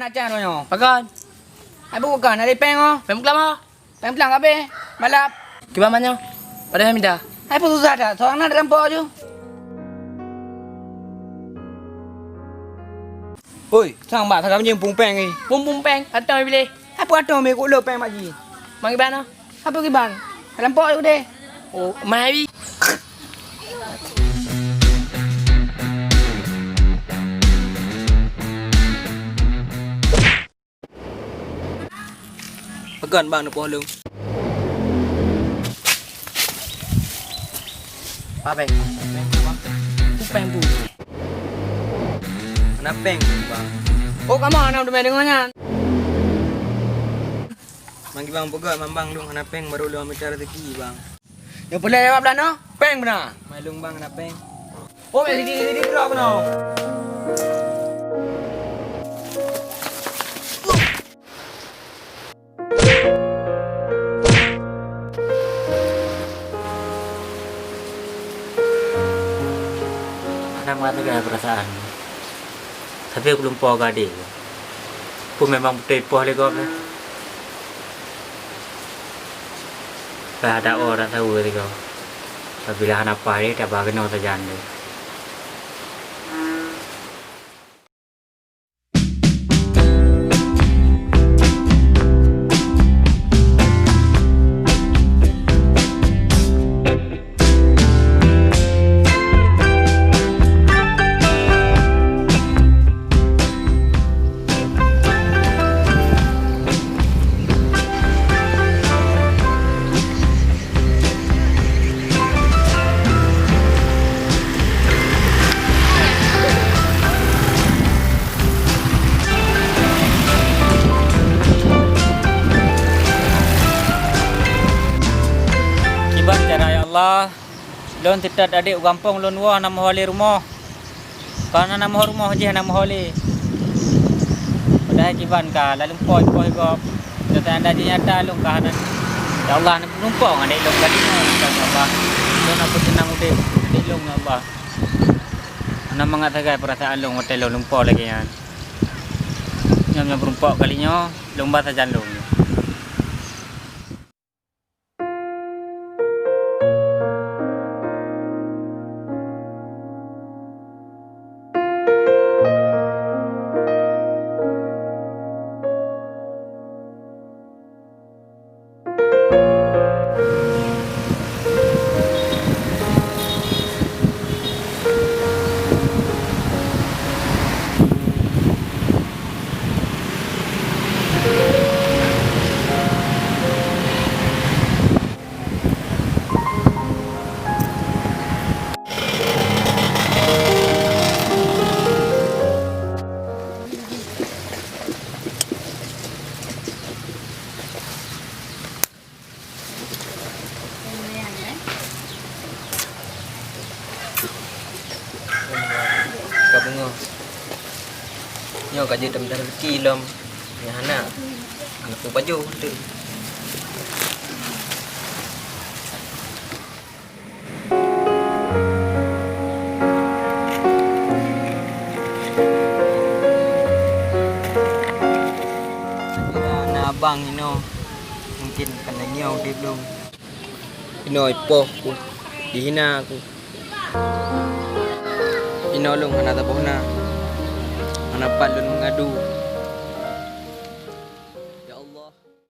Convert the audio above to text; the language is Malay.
nak cang nyo. Pakan. Ai bukan ada peng oh. Pem kelam ah. Peng pelang abe. Malap. Kiba manyo. Pada minta. Ai pun susah dah. Seorang nak rampok je. Oi, sang bak sang nyeng pung peng ni. Pum peng. Atau pilih. Apa atau me ko le peng mak ji. Mang iban ah. Apa ki ban? Rampok tu deh. Oh, mai. Pegan bang nak pohon. Apa peng? Peng bu. Nak peng bang. Oh, kamu anak udah main dengannya. Mangi bang pegat bang dong anak peng baru lu ambil cara rezeki bang. Yang boleh jawab dah no? Peng benar. Malung bang anak peng. Oh, mai sidi drop no. Anak mati gaya perasaan. Tapi aku belum puas gade. Aku memang betul puas lagi kau. Ada orang tahu lagi kau. Apabila anak pahit, tak bahagia nak terjadi. Allah, lon tidak adik gampang lon wah nama holi rumah. Karena nama rumah je nama holi. Padahal kiban ka lalu poi go. Jata anda je nyata lon ka hanan. Ya Allah nak numpang adik lon kali ni Allah. Lon apa senang udip adik lon Allah. Ana mengatakan perasaan lon hotel lon lumpang lagi kan. Nyam berumpak kalinya lomba saja lon. Bunga. Nyo kaje tem-tem rezeki lom. Yang anak. Anak pun baju tu. Anak abang ino mungkin kena nyau dia belum. Ino ipoh aku. Dihina aku. Inolong anak tapos na. Anak palon mengadu.